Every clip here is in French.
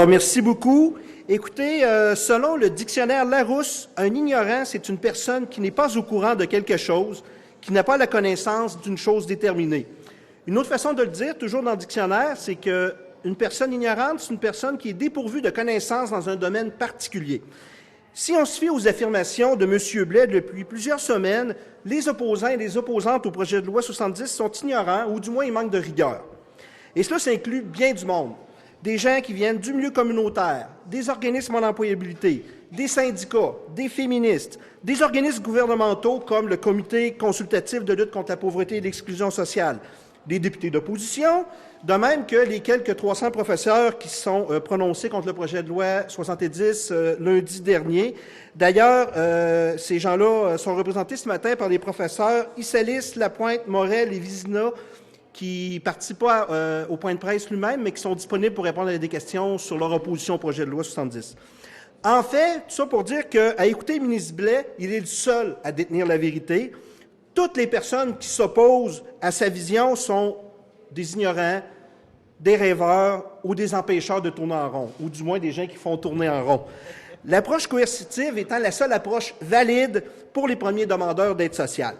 Alors, merci beaucoup. Écoutez, selon le dictionnaire Larousse, un ignorant, c'est une personne qui n'est pas au courant de quelque chose, qui n'a pas la connaissance d'une chose déterminée. Une autre façon de le dire, toujours dans le dictionnaire, c'est qu'une personne ignorante, c'est une personne qui est dépourvue de connaissances dans un domaine particulier. Si on se fie aux affirmations de M. Blais depuis plusieurs semaines, les opposants et les opposantes au projet de loi 70 sont ignorants, ou du moins ils manquent de rigueur. Et cela, ça inclut bien du monde. Des gens qui viennent du milieu communautaire, des organismes en employabilité, des syndicats, des féministes, des organismes gouvernementaux comme le Comité consultatif de lutte contre la pauvreté et l'exclusion sociale, des députés d'opposition, de même que les quelques 300 professeurs qui sont prononcés contre le projet de loi 70 lundi dernier. D'ailleurs, ces gens-là sont représentés ce matin par les professeurs Issalis, Lapointe, Morel et Vizina, qui ne participent pas au point de presse lui-même, mais qui sont disponibles pour répondre à des questions sur leur opposition au projet de loi 70. En fait, tout ça pour dire qu'à écouter le ministre Blais, il est le seul à détenir la vérité. Toutes les personnes qui s'opposent à sa vision sont des ignorants, des rêveurs ou des empêcheurs de tourner en rond, ou du moins des gens qui font tourner en rond. L'approche coercitive étant la seule approche valide pour les premiers demandeurs d'aide sociale.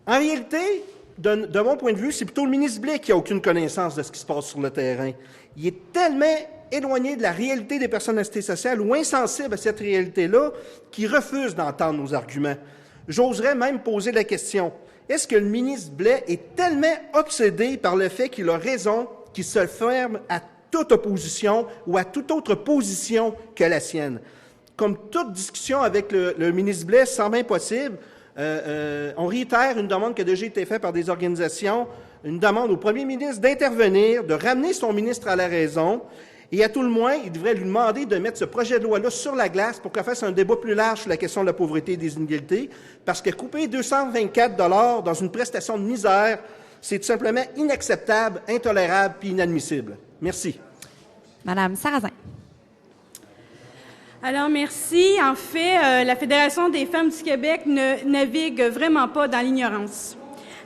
En réalité, de mon point de vue, c'est plutôt le ministre Blais qui n'a aucune connaissance de ce qui se passe sur le terrain. Il est tellement éloigné de la réalité des personnes assistées sociales ou insensible à cette réalité-là qu'il refuse d'entendre nos arguments. J'oserais même poser la question, est-ce que le ministre Blais est tellement obsédé par le fait qu'il a raison qu'il se ferme à toute opposition ou à toute autre position que la sienne? Comme toute discussion avec le ministre Blais semble impossible, on réitère une demande qui a déjà été faite par des organisations, une demande au premier ministre d'intervenir, de ramener son ministre à la raison, et à tout le moins, il devrait lui demander de mettre ce projet de loi-là sur la glace pour qu'on fasse un débat plus large sur la question de la pauvreté et des inégalités, parce que couper 224 $ dans une prestation de misère, c'est tout simplement inacceptable, intolérable et inadmissible. Merci. Madame Sarrazin. Alors, merci. En fait, la Fédération des femmes du Québec ne navigue vraiment pas dans l'ignorance.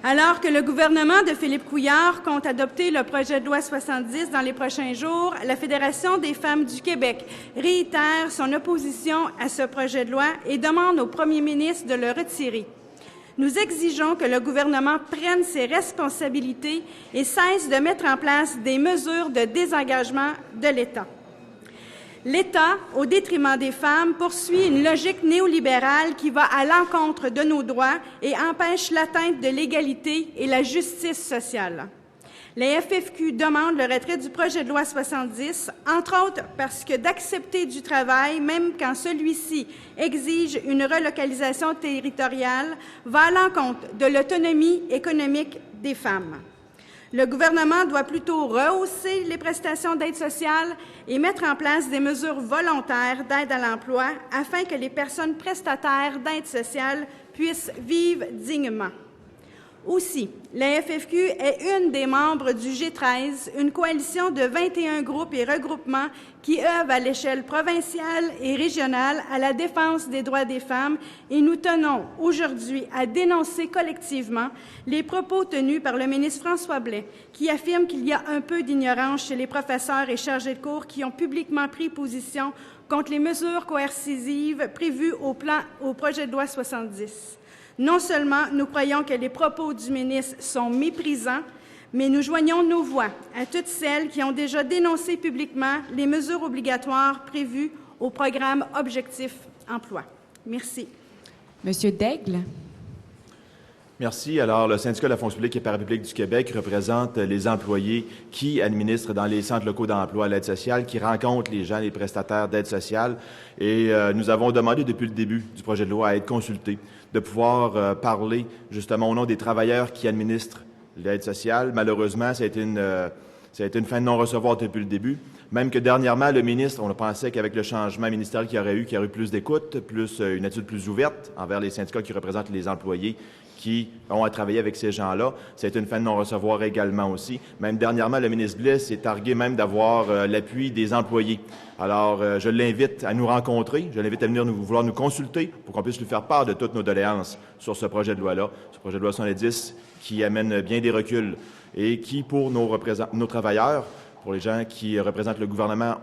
Alors que le gouvernement de Philippe Couillard compte adopter le projet de loi 70 dans les prochains jours, la Fédération des femmes du Québec réitère son opposition à ce projet de loi et demande au premier ministre de le retirer. Nous exigeons que le gouvernement prenne ses responsabilités et cesse de mettre en place des mesures de désengagement de l'État. L'État, au détriment des femmes, poursuit une logique néolibérale qui va à l'encontre de nos droits et empêche l'atteinte de l'égalité et la justice sociale. Les FFQ demandent le retrait du projet de loi 70, entre autres parce que d'accepter du travail, même quand celui-ci exige une relocalisation territoriale, va à l'encontre de l'autonomie économique des femmes. Le gouvernement doit plutôt rehausser les prestations d'aide sociale et mettre en place des mesures volontaires d'aide à l'emploi afin que les personnes prestataires d'aide sociale puissent vivre dignement. Aussi, la FFQ est une des membres du G13, une coalition de 21 groupes et regroupements qui œuvrent à l'échelle provinciale et régionale à la défense des droits des femmes et nous tenons aujourd'hui à dénoncer collectivement les propos tenus par le ministre François Blais qui affirme qu'il y a un peu d'ignorance chez les professeurs et chargés de cours qui ont publiquement pris position contre les mesures coercitives prévues au projet de loi 70. Non seulement nous croyons que les propos du ministre sont méprisants, mais nous joignons nos voix à toutes celles qui ont déjà dénoncé publiquement les mesures obligatoires prévues au programme Objectif Emploi. Merci. Monsieur Daigle. Merci. Alors, le syndicat de la fonction publique et parapublique du Québec représente les employés qui administrent dans les centres locaux d'emploi à l'aide sociale, qui rencontrent les gens, les prestataires d'aide sociale. Et nous avons demandé depuis le début du projet de loi à être consultés, de pouvoir parler justement au nom des travailleurs qui administrent l'aide sociale. Malheureusement, ça a été une fin de non-recevoir depuis le début. Même que dernièrement, le ministre, on pensait qu'avec le changement ministériel qu'il y aurait eu plus d'écoute, plus une attitude plus ouverte envers les syndicats qui représentent les employés qui ont à travailler avec ces gens-là. Ça a été une fin de non-recevoir également aussi. Même dernièrement, le ministre Blais s'est targué même d'avoir l'appui des employés. Alors, je l'invite à nous rencontrer, je l'invite à venir vouloir nous consulter pour qu'on puisse lui faire part de toutes nos doléances sur ce projet de loi-là, ce projet de loi 70 qui amène bien des reculs et qui, pour nos travailleurs, pour les gens qui représentent le gouvernement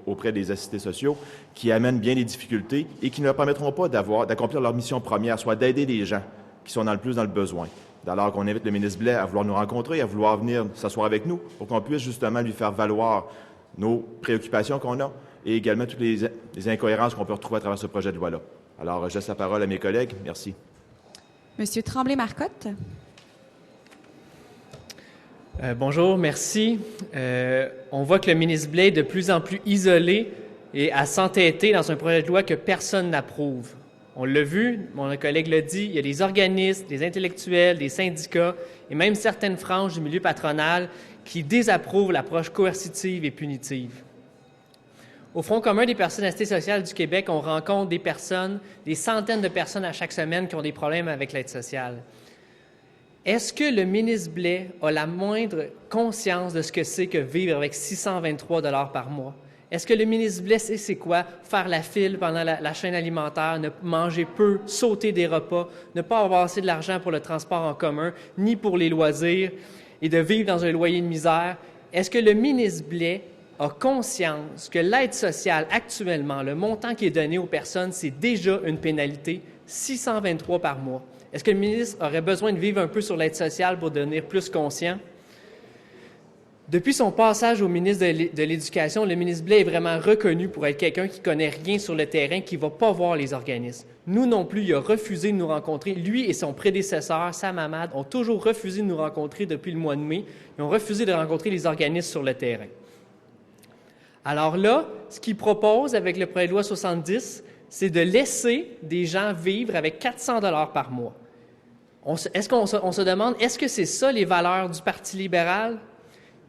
auprès des assistés sociaux, qui amènent bien des difficultés et qui ne leur permettront pas d'accomplir leur mission première, soit d'aider les gens qui sont le plus dans le besoin. Alors qu'on invite le ministre Blais à vouloir nous rencontrer, à vouloir venir s'asseoir avec nous pour qu'on puisse justement lui faire valoir nos préoccupations qu'on a et également toutes les incohérences qu'on peut retrouver à travers ce projet de loi-là. Alors, je laisse la parole à mes collègues. Merci. Monsieur Tremblay-Marcotte. Bonjour, merci. On voit que le ministre Blais est de plus en plus isolé et à s'entêter dans un projet de loi que personne n'approuve. On l'a vu, mon collègue l'a dit, il y a des organismes, des intellectuels, des syndicats et même certaines franges du milieu patronal qui désapprouvent l'approche coercitive et punitive. Au Front commun des personnes assistées sociales du Québec, on rencontre des centaines de personnes à chaque semaine qui ont des problèmes avec l'aide sociale. Est-ce que le ministre Blais a la moindre conscience de ce que c'est que vivre avec 623 $ par mois? Est-ce que le ministre Blais sait c'est quoi faire la file pendant la chaîne alimentaire, ne manger peu, sauter des repas, ne pas avoir assez de l'argent pour le transport en commun, ni pour les loisirs, et de vivre dans un loyer de misère? Est-ce que le ministre Blais a conscience que l'aide sociale actuellement, le montant qui est donné aux personnes, c'est déjà une pénalité, 623 par mois? Est-ce que le ministre aurait besoin de vivre un peu sur l'aide sociale pour devenir plus conscient? Depuis son passage au ministre de l'Éducation, le ministre Blais est vraiment reconnu pour être quelqu'un qui ne connaît rien sur le terrain, qui ne va pas voir les organismes. Nous non plus, il a refusé de nous rencontrer. Lui et son prédécesseur, Sam Hamad, ont toujours refusé de nous rencontrer depuis le mois de mai. Ils ont refusé de rencontrer les organismes sur le terrain. Alors là, ce qu'il propose avec le projet de loi 70, c'est de laisser des gens vivre avec 400 $ par mois. On se demande, est-ce que c'est ça les valeurs du Parti libéral?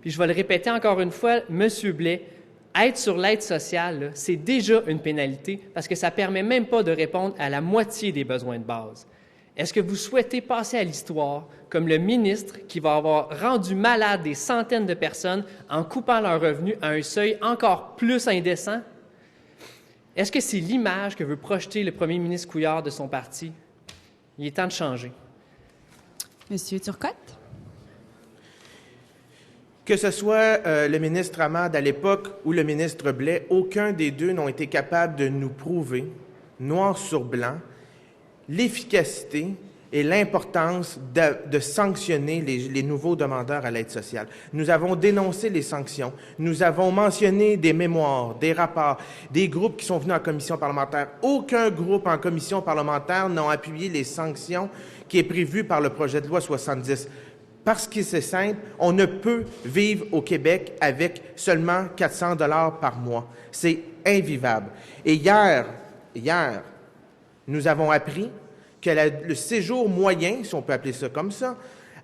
Puis je vais le répéter encore une fois, M. Blais, être sur l'aide sociale, c'est déjà une pénalité parce que ça ne permet même pas de répondre à la moitié des besoins de base. Est-ce que vous souhaitez passer à l'histoire comme le ministre qui va avoir rendu malade des centaines de personnes en coupant leurs revenus à un seuil encore plus indécent? Est-ce que c'est l'image que veut projeter le premier ministre Couillard de son parti? Il est temps de changer. Monsieur Turcotte. Que ce soit le ministre Hamad à l'époque ou le ministre Blais, aucun des deux n'ont été capables de nous prouver, noir sur blanc, l'efficacité et l'importance de sanctionner les nouveaux demandeurs à l'aide sociale. Nous avons dénoncé les sanctions. Nous avons mentionné des mémoires, des rapports, des groupes qui sont venus en commission parlementaire. Aucun groupe en commission parlementaire n'a appuyé les sanctions qui est prévues par le projet de loi 70. Parce que c'est simple, on ne peut vivre au Québec avec seulement 400 $ par mois. C'est invivable. Et hier, nous avons appris que le séjour moyen, si on peut appeler ça comme ça,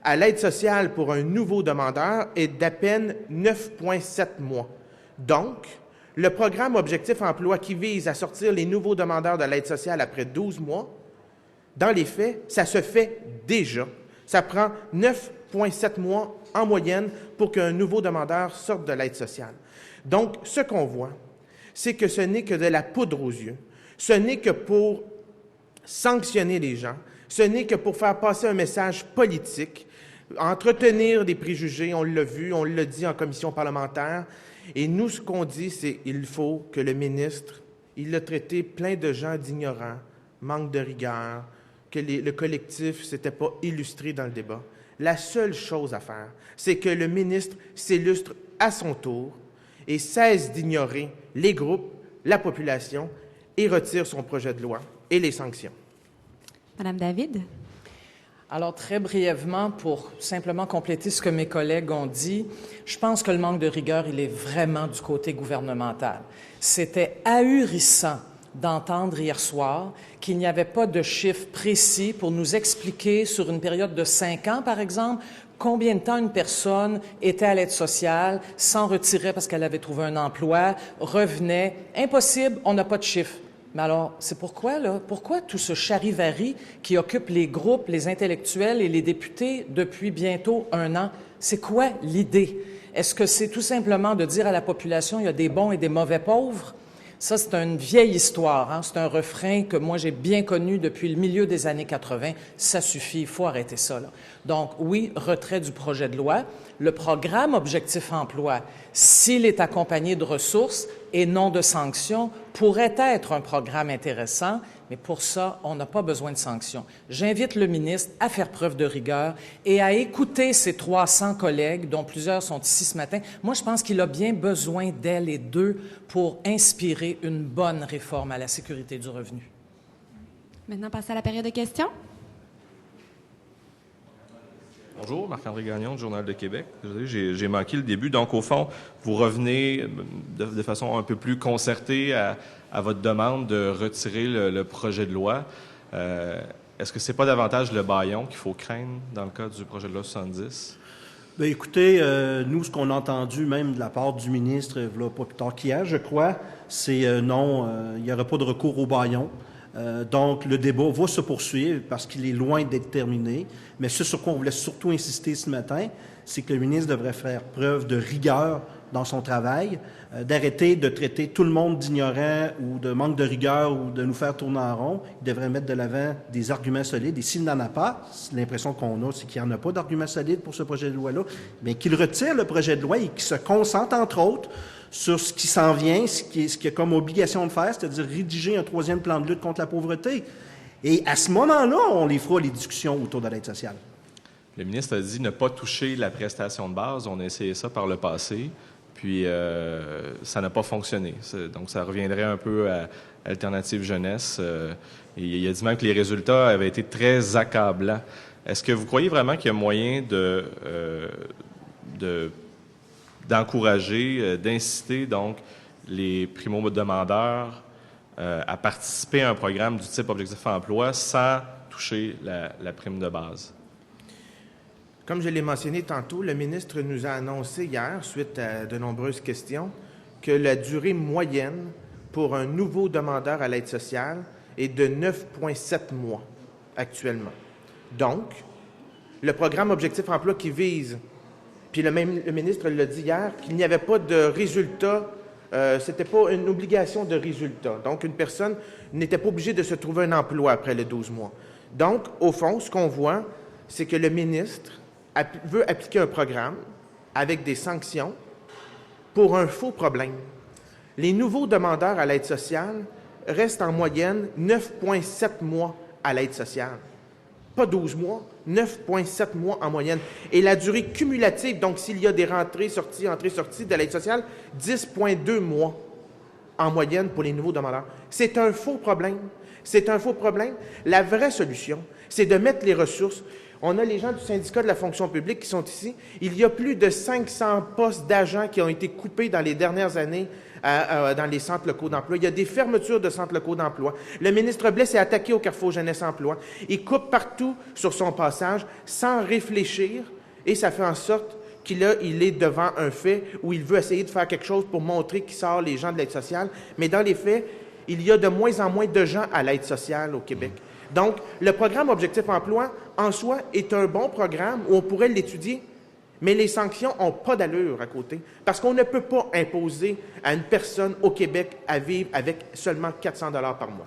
à l'aide sociale pour un nouveau demandeur est d'à peine 9,7 mois. Donc, le programme Objectif Emploi qui vise à sortir les nouveaux demandeurs de l'aide sociale après 12 mois, dans les faits, ça se fait déjà. Ça prend 9,7 mois en moyenne pour qu'un nouveau demandeur sorte de l'aide sociale. Donc, ce qu'on voit, c'est que ce n'est que de la poudre aux yeux. Ce n'est que pour sanctionner les gens. Ce n'est que pour faire passer un message politique, entretenir des préjugés, on l'a vu, on l'a dit en commission parlementaire. Et nous, ce qu'on dit, c'est qu'il faut que le ministre, il a traité plein de gens d'ignorants, manque de rigueur, que le collectif ne s'était pas illustré dans le débat. La seule chose à faire, c'est que le ministre s'illustre à son tour et cesse d'ignorer les groupes, la population et retire son projet de loi et les sanctions. Madame David. Alors, très brièvement, pour simplement compléter ce que mes collègues ont dit, je pense que le manque de rigueur, il est vraiment du côté gouvernemental. C'était ahurissant d'entendre hier soir qu'il n'y avait pas de chiffres précis pour nous expliquer sur une période de 5 ans, par exemple, combien de temps une personne était à l'aide sociale, s'en retirait parce qu'elle avait trouvé un emploi, revenait. Impossible, on n'a pas de chiffres. Mais alors, c'est pourquoi tout ce charivari qui occupe les groupes, les intellectuels et les députés depuis bientôt 1 an? C'est quoi l'idée? Est-ce que c'est tout simplement de dire à la population il y a des bons et des mauvais pauvres? Ça, c'est une vieille histoire. Hein? C'est un refrain que moi, j'ai bien connu depuis le milieu des années 80. Ça suffit, il faut arrêter ça. Là. Donc, oui, retrait du projet de loi. Le programme Objectif Emploi, s'il est accompagné de ressources et non de sanctions, pourrait être un programme intéressant, mais pour ça, on n'a pas besoin de sanctions. J'invite le ministre à faire preuve de rigueur et à écouter ses 300 collègues, dont plusieurs sont ici ce matin. Moi, je pense qu'il a bien besoin d'elles et d'eux pour inspirer une bonne réforme à la sécurité du revenu. Maintenant, passer à la période de questions. Bonjour, Marc-André Gagnon du Journal de Québec. Désolé, j'ai manqué le début. Donc, au fond, vous revenez de façon un peu plus concertée à votre demande de retirer le projet de loi. Est-ce que c'est pas davantage le bâillon qu'il faut craindre dans le cas du projet de loi 70? Bien, écoutez, nous, ce qu'on a entendu même de la part du ministre, là, pas plus tard qu'hier, je crois, c'est non, il n'y aura pas de recours au bâillon. Donc, le débat va se poursuivre parce qu'il est loin d'être terminé. Mais ce sur quoi on voulait surtout insister ce matin, c'est que le ministre devrait faire preuve de rigueur dans son travail, d'arrêter de traiter tout le monde d'ignorant ou de manque de rigueur ou de nous faire tourner en rond. Il devrait mettre de l'avant des arguments solides. Et s'il n'en a pas, l'impression qu'on a, c'est qu'il n'y en a pas d'arguments solides pour ce projet de loi-là, mais qu'il retire le projet de loi et qu'il se concentre, entre autres, sur ce qui s'en vient, ce qu'il a comme obligation de faire, c'est-à-dire rédiger un 3e plan de lutte contre la pauvreté. Et à ce moment-là, on les fera, les discussions autour de l'aide sociale. Le ministre a dit ne pas toucher la prestation de base. On a essayé ça par le passé, puis ça n'a pas fonctionné. Donc, ça reviendrait un peu à Alternative Jeunesse. Et il a dit même que les résultats avaient été très accablants. Est-ce que vous croyez vraiment qu'il y a moyen d'encourager, d'inciter donc les primo-demandeurs à participer à un programme du type Objectif Emploi sans toucher la prime de base? Comme je l'ai mentionné tantôt, le ministre nous a annoncé hier, suite à de nombreuses questions, que la durée moyenne pour un nouveau demandeur à l'aide sociale est de 9,7 mois actuellement. Donc, le programme Objectif Emploi qui vise, puis le ministre l'a dit hier, qu'il n'y avait pas de résultat, c'était pas une obligation de résultat. Donc, une personne n'était pas obligée de se trouver un emploi après les 12 mois. Donc, au fond, ce qu'on voit, c'est que le ministre veut appliquer un programme avec des sanctions pour un faux problème. Les nouveaux demandeurs à l'aide sociale restent en moyenne 9,7 mois à l'aide sociale. Pas 12 mois, 9,7 mois en moyenne. Et la durée cumulative, donc s'il y a des rentrées-sorties de l'aide sociale, 10,2 mois en moyenne pour les nouveaux demandeurs. C'est un faux problème. C'est un faux problème. La vraie solution, c'est de mettre les ressources. On a les gens du syndicat de la fonction publique qui sont ici. Il y a plus de 500 postes d'agents qui ont été coupés dans les dernières années dans les centres locaux d'emploi. Il y a des fermetures de centres locaux d'emploi. Le ministre Blais s'est attaqué au Carrefour Jeunesse Emploi. Il coupe partout sur son passage sans réfléchir et ça fait en sorte qu'il est devant un fait où il veut essayer de faire quelque chose pour montrer qu'il sort les gens de l'aide sociale. Mais dans les faits, il y a de moins en moins de gens à l'aide sociale au Québec. Donc, le programme Objectif Emploi, en soi, est un bon programme où on pourrait l'étudier, mais les sanctions n'ont pas d'allure à côté, parce qu'on ne peut pas imposer à une personne au Québec à vivre avec seulement 400 $ par mois.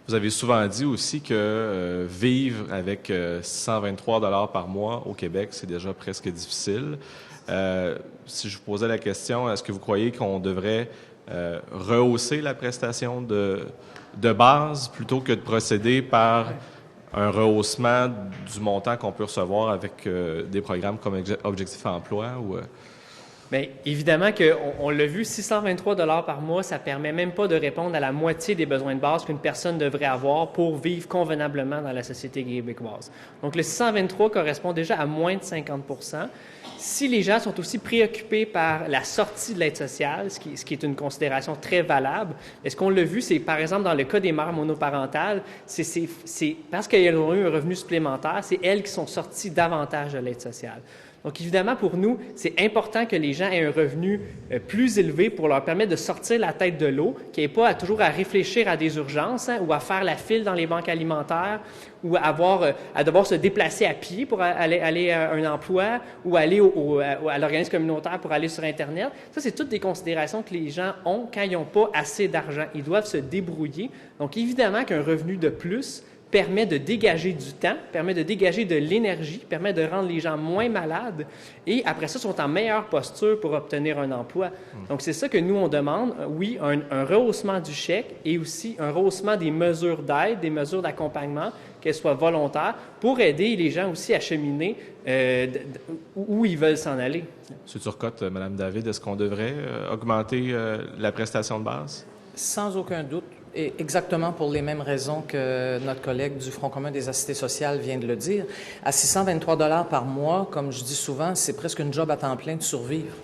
Vous avez souvent dit aussi que vivre avec 123 $ par mois au Québec, c'est déjà presque difficile. Si je vous posais la question, est-ce que vous croyez qu'on devrait rehausser la prestation de base plutôt que de procéder par un rehaussement du montant qu'on peut recevoir avec des programmes comme Objectif Emploi? Bien, évidemment qu'on l'a vu, 623 $ par mois, ça permet même pas de répondre à la moitié des besoins de base qu'une personne devrait avoir pour vivre convenablement dans la société québécoise. Donc, le 623 correspond déjà à moins de 50 %. Si les gens sont aussi préoccupés par la sortie de l'aide sociale, ce qui est une considération très valable, ce qu'on l'a vu, c'est par exemple dans le cas des mères monoparentales, c'est parce qu'elles ont eu un revenu supplémentaire, c'est elles qui sont sorties davantage de l'aide sociale. Donc, évidemment, pour nous, c'est important que les gens aient un revenu plus élevé pour leur permettre de sortir la tête de l'eau, qu'ils n'aient pas toujours à réfléchir à des urgences ou à faire la file dans les banques alimentaires ou à devoir se déplacer à pied pour aller à un emploi ou aller à l'organisme communautaire pour aller sur Internet. Ça, c'est toutes des considérations que les gens ont quand ils n'ont pas assez d'argent. Ils doivent se débrouiller. Donc, évidemment qu'un revenu de plus permet de dégager du temps, permet de dégager de l'énergie, permet de rendre les gens moins malades et après ça, sont en meilleure posture pour obtenir un emploi. Donc, c'est ça que nous, on demande. Oui, un rehaussement du chèque et aussi un rehaussement des mesures d'aide, des mesures d'accompagnement, qu'elles soient volontaires, pour aider les gens aussi à cheminer où ils veulent s'en aller. M. Turcotte, Mme David, est-ce qu'on devrait augmenter la prestation de base? Sans aucun doute. Et exactement pour les mêmes raisons que notre collègue du Front commun des assistés sociales vient de le dire. À 623 $ par mois, comme je dis souvent, c'est presque une job à temps plein de survivre.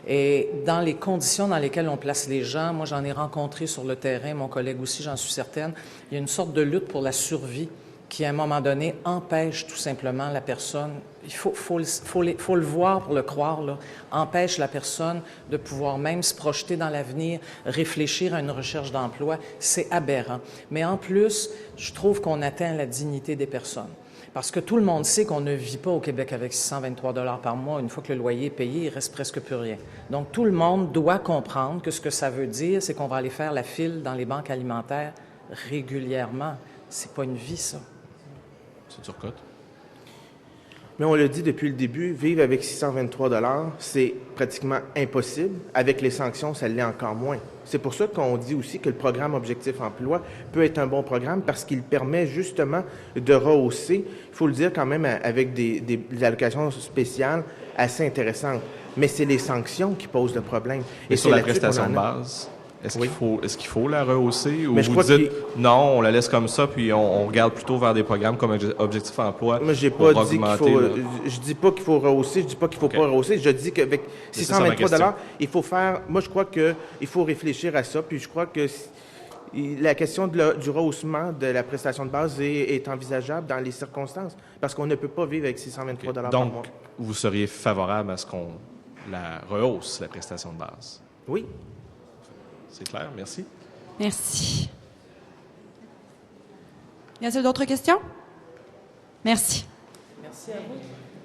Et dans les conditions dans lesquelles on place les gens, moi j'en ai rencontré sur le terrain, mon collègue aussi, j'en suis certaine, il y a une sorte de lutte pour la survie qui, à un moment donné, empêche tout simplement la personne, il faut le voir pour le croire, là, empêche la personne de pouvoir même se projeter dans l'avenir, réfléchir à une recherche d'emploi. C'est aberrant. Mais en plus, je trouve qu'on atteint la dignité des personnes. Parce que tout le monde sait qu'on ne vit pas au Québec avec 623 $ par mois. Une fois que le loyer est payé, il reste presque plus rien. Donc, tout le monde doit comprendre que ce que ça veut dire, c'est qu'on va aller faire la file dans les banques alimentaires régulièrement. C'est pas une vie, ça. M. Turcotte. Mais on l'a dit depuis le début, vivre avec 623 $, c'est pratiquement impossible. Avec les sanctions, ça l'est encore moins. C'est pour ça qu'on dit aussi que le programme Objectif Emploi peut être un bon programme parce qu'il permet justement de rehausser, il faut le dire quand même, avec des allocations spéciales assez intéressantes. Mais c'est les sanctions qui posent le problème. Et sur la prestation de base, est-ce qu'il faut la rehausser ou mais vous dites non, on la laisse comme ça puis on regarde plutôt vers des programmes comme Objectif Emploi? Moi, j'ai pas dit qu'il faut. Je dis pas qu'il faut rehausser, je dis pas qu'il faut pas rehausser. Je dis qu'avec 623 $, il faut faire. Moi, je crois qu'il faut réfléchir à ça. Puis je crois que la question du rehaussement de la prestation de base est envisageable dans les circonstances parce qu'on ne peut pas vivre avec 623 $ par mois. Donc, vous seriez favorable à ce qu'on la rehausse, la prestation de base? Oui. C'est clair, merci. Merci. Y a-t-il d'autres questions? Merci. Merci à vous.